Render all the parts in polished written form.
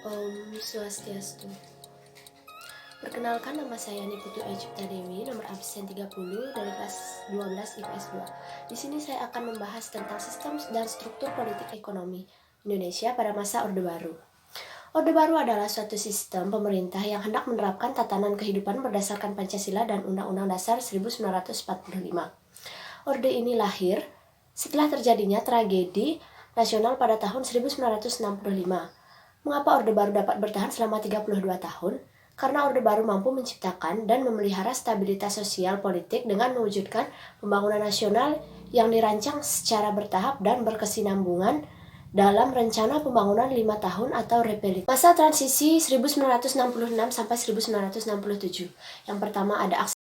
Om Swastiastu. Perkenalkan, nama saya Niputu Aicipta Dewi, nomor absen 30 dari kelas 12 IPS 2. Di sini saya akan membahas tentang sistem dan struktur politik ekonomi Indonesia pada masa Orde Baru. Orde Baru adalah suatu sistem pemerintah yang hendak menerapkan tatanan kehidupan berdasarkan Pancasila dan Undang-Undang Dasar 1945. Orde ini lahir setelah terjadinya tragedi nasional pada tahun 1965. Mengapa Orde Baru dapat bertahan selama 32 tahun? Karena Orde Baru mampu menciptakan dan memelihara stabilitas sosial politik dengan mewujudkan pembangunan nasional yang dirancang secara bertahap dan berkesinambungan dalam rencana pembangunan 5 tahun atau REPELIT. Masa transisi 1966 sampai 1967. Yang pertama ada aksi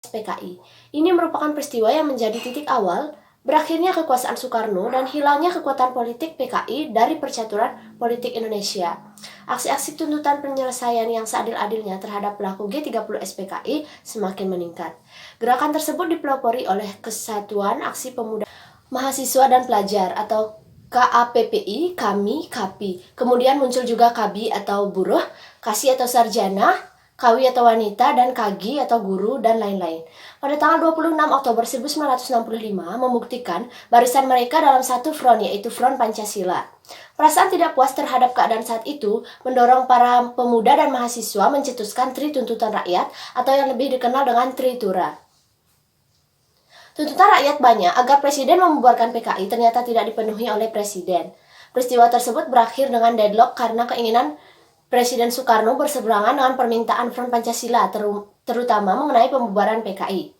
PKI. Ini merupakan peristiwa yang menjadi titik awal berakhirnya kekuasaan Soekarno dan hilangnya kekuatan politik PKI dari percaturan politik Indonesia. Aksi-aksi tuntutan penyelesaian yang seadil-adilnya terhadap pelaku G30 SPKI semakin meningkat. Gerakan tersebut dipelopori oleh Kesatuan Aksi Pemuda Mahasiswa dan Pelajar atau KAPPI, KAMI, KAPI. Kemudian muncul juga KABI atau buruh, KASI atau sarjana, Kawi atau wanita, dan Kagi atau guru, dan lain-lain. Pada tanggal 26 Oktober 1965 membuktikan barisan mereka dalam satu front, yaitu Front Pancasila. Perasaan tidak puas terhadap keadaan saat itu mendorong para pemuda dan mahasiswa mencetuskan Tri Tuntutan Rakyat atau yang lebih dikenal dengan Tritura. Tuntutan rakyat banyak agar presiden membubarkan PKI ternyata tidak dipenuhi oleh presiden. Peristiwa tersebut berakhir dengan deadlock karena keinginan Presiden Soekarno berseberangan dengan permintaan Front Pancasila, terutama mengenai pembubaran PKI.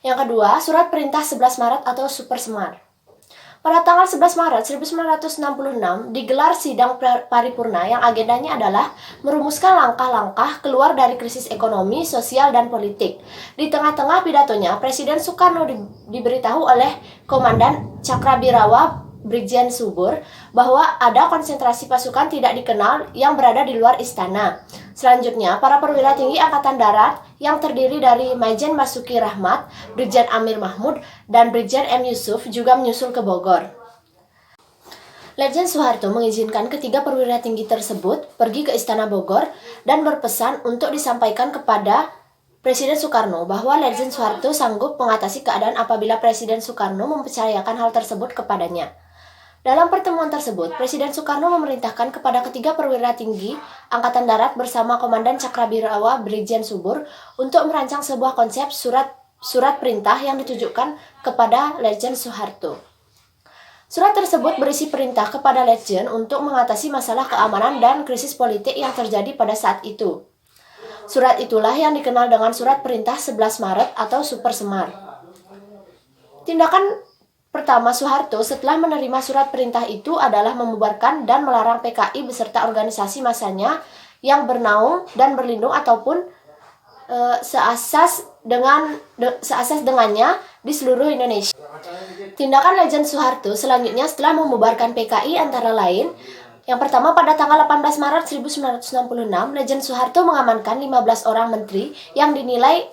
Yang kedua, Surat Perintah 11 Maret atau Super Semar. Pada tanggal 11 Maret 1966 digelar sidang paripurna yang agendanya adalah merumuskan langkah-langkah keluar dari krisis ekonomi, sosial, dan politik. Di tengah-tengah pidatonya, Presiden Soekarno diberitahu oleh Komandan Cakrabirawa Brigjen Subur bahwa ada konsentrasi pasukan tidak dikenal yang berada di luar istana. Selanjutnya, para perwira tinggi Angkatan Darat yang terdiri dari Majen Basuki Rahmat, Brigjen Amir Mahmud, dan Brigjen M. Yusuf juga menyusul ke Bogor. Letjen Soeharto mengizinkan ketiga perwira tinggi tersebut pergi ke Istana Bogor dan berpesan untuk disampaikan kepada Presiden Soekarno bahwa Letjen Soeharto sanggup mengatasi keadaan apabila Presiden Soekarno mempercayakan hal tersebut kepadanya. Dalam pertemuan tersebut, Presiden Soekarno memerintahkan kepada ketiga perwira tinggi Angkatan Darat bersama Komandan Cakrabirawa Brigjen Subur untuk merancang sebuah konsep surat perintah yang ditujukan kepada Letjen Soeharto. Surat tersebut berisi perintah kepada Letjen untuk mengatasi masalah keamanan dan krisis politik yang terjadi pada saat itu. Surat itulah yang dikenal dengan Surat Perintah 11 Maret atau Super Semar. Tindakan pertama Soeharto setelah menerima surat perintah itu adalah membubarkan dan melarang PKI beserta organisasi masanya yang bernaung dan berlindung ataupun seasas dengannya di seluruh Indonesia. Tindakan Letjen Soeharto selanjutnya setelah membubarkan PKI antara lain: yang pertama, pada tanggal 18 Maret 1966, Letjen Soeharto mengamankan 15 orang menteri yang dinilai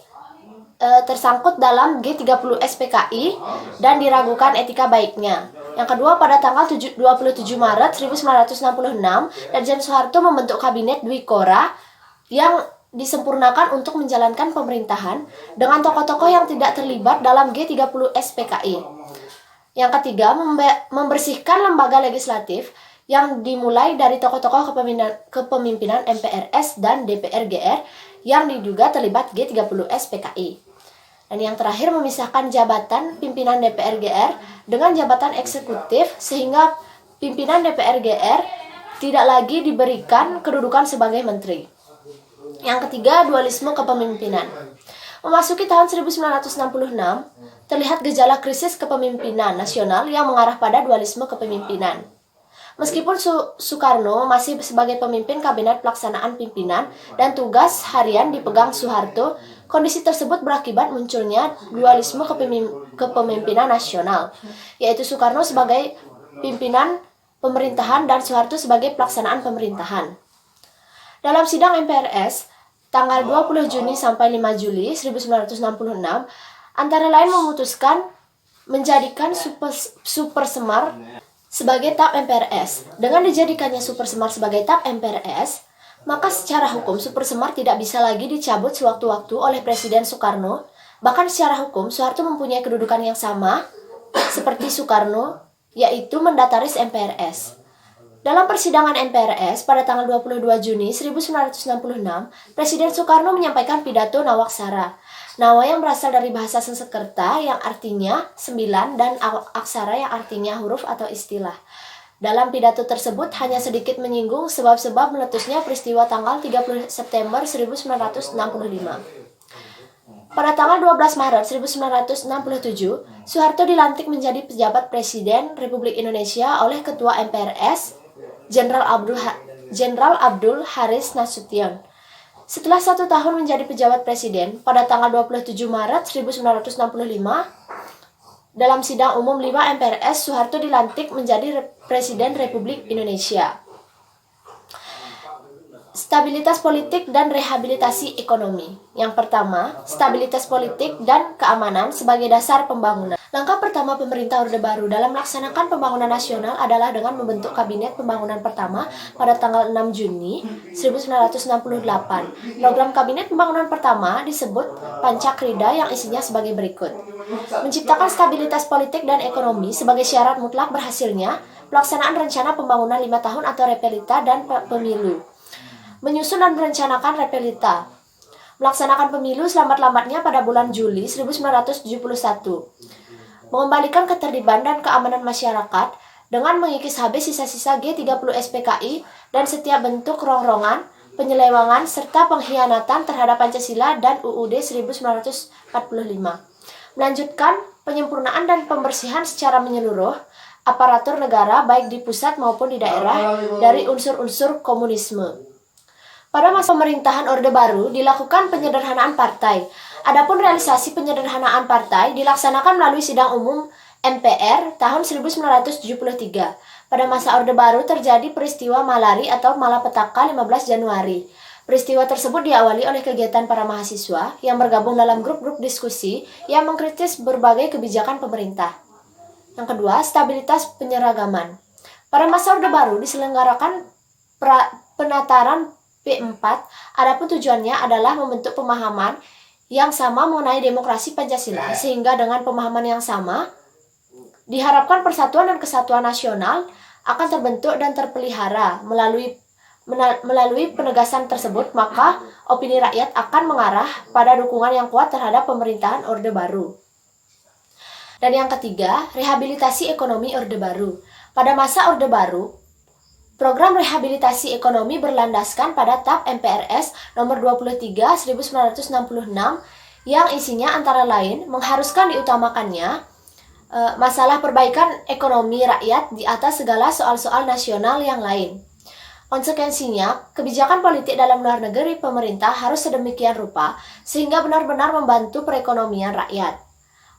tersangkut dalam G30 SPKI dan diragukan etika baiknya. Yang kedua, pada tanggal 27 Maret 1966, Letjen Soeharto membentuk Kabinet Dwi Kora yang disempurnakan untuk menjalankan pemerintahan dengan tokoh-tokoh yang tidak terlibat dalam G30 SPKI. Yang ketiga, membersihkan lembaga legislatif yang dimulai dari tokoh-tokoh kepemimpinan MPRS dan DPR GR yang diduga terlibat G30 SPKI. Dan yang terakhir, memisahkan jabatan pimpinan DPR GR dengan jabatan eksekutif sehingga pimpinan DPR GR tidak lagi diberikan kedudukan sebagai menteri. Yang ketiga, dualisme kepemimpinan. Memasuki tahun 1966, terlihat gejala krisis kepemimpinan nasional yang mengarah pada dualisme kepemimpinan. Meskipun Soekarno masih sebagai pemimpin kabinet pelaksanaan pimpinan dan tugas harian dipegang Soeharto, kondisi tersebut berakibat munculnya dualisme kepemimpinan nasional, yaitu Soekarno sebagai pimpinan pemerintahan dan Soeharto sebagai pelaksanaan pemerintahan. Dalam sidang MPRS, tanggal 20 Juni sampai 5 Juli 1966, antara lain memutuskan menjadikan Super Semar sebagai TAP MPRS. Dengan dijadikannya Super Semar sebagai TAP MPRS, maka secara hukum Super Semar tidak bisa lagi dicabut sewaktu-waktu oleh Presiden Soekarno. Bahkan secara hukum, Soeharto mempunyai kedudukan yang sama seperti Soekarno, yaitu mendataris MPRS. Dalam persidangan MPRS pada tanggal 22 Juni 1966, Presiden Soekarno menyampaikan pidato Nawaksara. Nawa yang berasal dari bahasa Sanskerta yang artinya 9 dan aksara yang artinya huruf atau istilah. Dalam pidato tersebut hanya sedikit menyinggung sebab-sebab meletusnya peristiwa tanggal 30 September 1965. Pada tanggal 12 Maret 1967, Soeharto dilantik menjadi pejabat Presiden Republik Indonesia oleh Ketua MPRS, Jenderal Abdul Haris Nasution. Setelah 1 tahun menjadi pejabat Presiden, pada tanggal 27 Maret 1965, dalam sidang umum 5 MPRS, Soeharto dilantik menjadi Presiden Republik Indonesia. Stabilitas politik dan rehabilitasi ekonomi. Yang pertama, stabilitas politik dan keamanan sebagai dasar pembangunan. Langkah pertama pemerintah Orde Baru dalam melaksanakan pembangunan nasional adalah dengan membentuk Kabinet Pembangunan Pertama pada tanggal 6 Juni 1968. Program Kabinet Pembangunan Pertama disebut Pancakrida yang isinya sebagai berikut. Menciptakan stabilitas politik dan ekonomi sebagai syarat mutlak berhasilnya pelaksanaan rencana pembangunan 5 tahun atau Repelita dan pemilu. Menyusun dan merencanakan Repelita. Melaksanakan pemilu selambat-lambatnya pada bulan Juli 1971. Mengembalikan ketertiban dan keamanan masyarakat dengan mengikis habis sisa-sisa G30 SPKI dan setiap bentuk rongrongan, penyelewangan, serta pengkhianatan terhadap Pancasila dan UUD 1945. Melanjutkan penyempurnaan dan pembersihan secara menyeluruh aparatur negara baik di pusat maupun di daerah dari unsur-unsur komunisme. Pada masa pemerintahan Orde Baru dilakukan penyederhanaan partai. Adapun realisasi penyederhanaan partai dilaksanakan melalui sidang umum MPR tahun 1973. Pada masa Orde Baru terjadi peristiwa Malari atau Malapetaka 15 Januari. Peristiwa tersebut diawali oleh kegiatan para mahasiswa yang bergabung dalam grup-grup diskusi yang mengkritis berbagai kebijakan pemerintah. Yang kedua, stabilitas penyeragaman. Pada masa Orde Baru diselenggarakan penataran P4, adapun tujuannya adalah membentuk pemahaman yang sama mengenai demokrasi Pancasila, sehingga dengan pemahaman yang sama, diharapkan persatuan dan kesatuan nasional akan terbentuk dan terpelihara. Melalui penegasan tersebut, maka opini rakyat akan mengarah pada dukungan yang kuat terhadap pemerintahan Orde Baru. Dan yang ketiga, rehabilitasi ekonomi Orde Baru. Pada masa Orde Baru, program rehabilitasi ekonomi berlandaskan pada TAP MPRS nomor 23 1966 yang isinya antara lain mengharuskan diutamakannya masalah perbaikan ekonomi rakyat di atas segala soal-soal nasional yang lain. Konsekuensinya, kebijakan politik dalam luar negeri pemerintah harus sedemikian rupa sehingga benar-benar membantu perekonomian rakyat.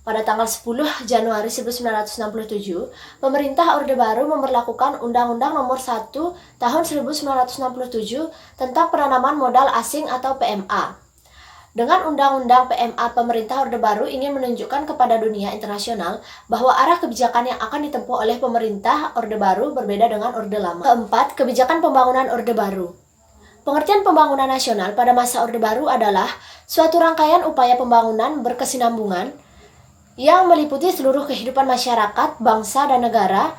Pada tanggal 10 Januari 1967, pemerintah Orde Baru memberlakukan Undang-Undang Nomor 1 Tahun 1967 tentang penanaman modal asing atau PMA. Dengan Undang-Undang PMA, pemerintah Orde Baru ingin menunjukkan kepada dunia internasional bahwa arah kebijakan yang akan ditempuh oleh pemerintah Orde Baru berbeda dengan Orde Lama. Keempat, kebijakan pembangunan Orde Baru. Pengertian pembangunan nasional pada masa Orde Baru adalah suatu rangkaian upaya pembangunan berkesinambungan yang meliputi seluruh kehidupan masyarakat, bangsa, dan negara.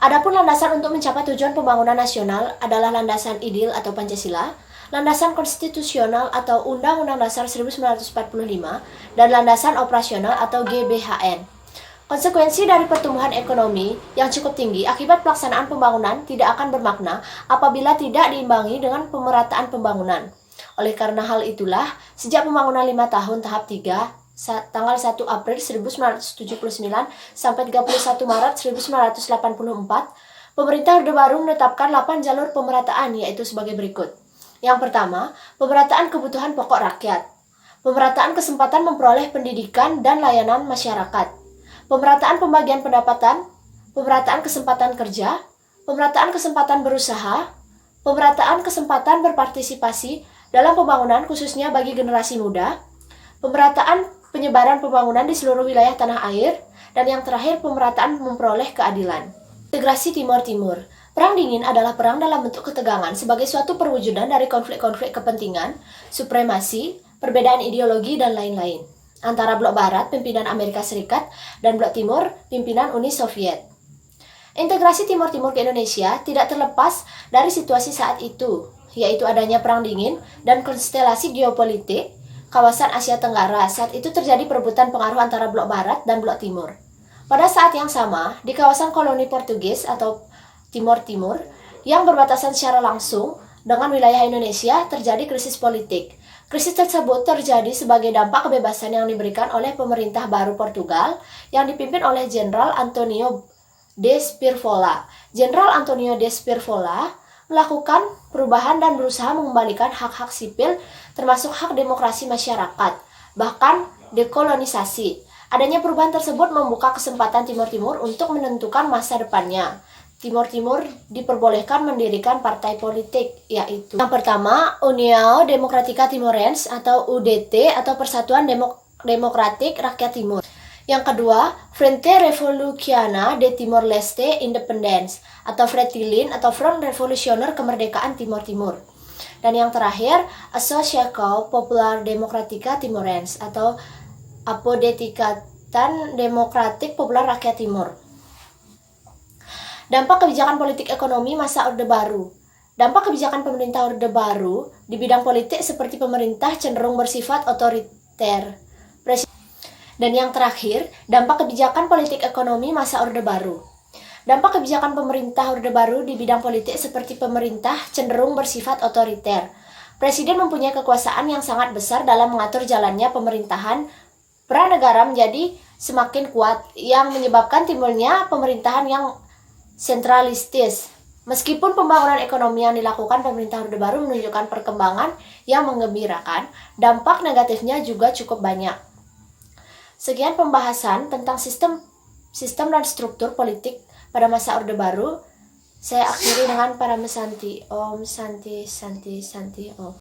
Adapun landasan untuk mencapai tujuan pembangunan nasional adalah landasan ideal atau Pancasila, landasan konstitusional atau Undang-Undang Dasar 1945, dan landasan operasional atau GBHN. Konsekuensi dari pertumbuhan ekonomi yang cukup tinggi akibat pelaksanaan pembangunan tidak akan bermakna apabila tidak diimbangi dengan pemerataan pembangunan. Oleh karena hal itulah, sejak pembangunan 5 tahun tahap 3, tanggal 1 April 1979 sampai 31 Maret 1984, pemerintah Orde Baru menetapkan 8 jalur pemerataan, yaitu sebagai berikut. Yang pertama, pemerataan kebutuhan pokok rakyat. Pemerataan kesempatan memperoleh pendidikan dan layanan masyarakat. Pemerataan pembagian pendapatan, pemerataan kesempatan kerja, pemerataan kesempatan berusaha, pemerataan kesempatan berpartisipasi dalam pembangunan khususnya bagi generasi muda, pemerataan penyebaran pembangunan di seluruh wilayah tanah air, dan yang terakhir pemerataan memperoleh keadilan. Integrasi Timor Timur. Perang dingin adalah perang dalam bentuk ketegangan sebagai suatu perwujudan dari konflik-konflik kepentingan, supremasi, perbedaan ideologi, dan lain-lain. Antara blok barat, pimpinan Amerika Serikat, dan blok timur, pimpinan Uni Soviet. Integrasi Timor Timur ke Indonesia tidak terlepas dari situasi saat itu, yaitu adanya perang dingin dan konstelasi geopolitik kawasan Asia Tenggara. Saat itu terjadi perebutan pengaruh antara blok barat dan blok timur. Pada saat yang sama, di kawasan koloni Portugis atau Timor Timur yang berbatasan secara langsung dengan wilayah Indonesia terjadi krisis politik. Krisis tersebut terjadi sebagai dampak kebebasan yang diberikan oleh pemerintah baru Portugal yang dipimpin oleh Jenderal Antonio de Spirfola. Jenderal Antonio de Spirfola melakukan perubahan dan berusaha mengembalikan hak-hak sipil termasuk hak demokrasi masyarakat, bahkan dekolonisasi. Adanya perubahan tersebut membuka kesempatan Timor Timur untuk menentukan masa depannya. Timor Timur diperbolehkan mendirikan partai politik, yaitu yang pertama União Democrática Timorense atau UDT atau Persatuan Demokratik Rakyat Timur. Yang kedua, Frente Revolucionária de Timor-Leste Independence atau FRETILIN atau Front Revolusioner Kemerdekaan Timor Timur. Dan yang terakhir, Associação Popular Democrática Timorense atau Apodetikataan Demokratik Populer Rakyat Timur. Dampak kebijakan politik ekonomi masa Orde Baru. Dampak kebijakan pemerintah Orde Baru di bidang politik seperti pemerintah cenderung bersifat otoriter. Dan yang terakhir, dampak kebijakan politik ekonomi masa Orde Baru. Dampak kebijakan pemerintah Orde Baru di bidang politik seperti pemerintah cenderung bersifat otoriter. Presiden mempunyai kekuasaan yang sangat besar dalam mengatur jalannya pemerintahan. Peran negara menjadi semakin kuat yang menyebabkan timbulnya pemerintahan yang sentralistis. Meskipun pembangunan ekonomi yang dilakukan pemerintah Orde Baru menunjukkan perkembangan yang menggembirakan, dampak negatifnya juga cukup banyak. Sekian pembahasan tentang sistem dan struktur politik pada masa Orde Baru. Saya akhiri dengan Paramesanti. Om Santi Santi Santi Om.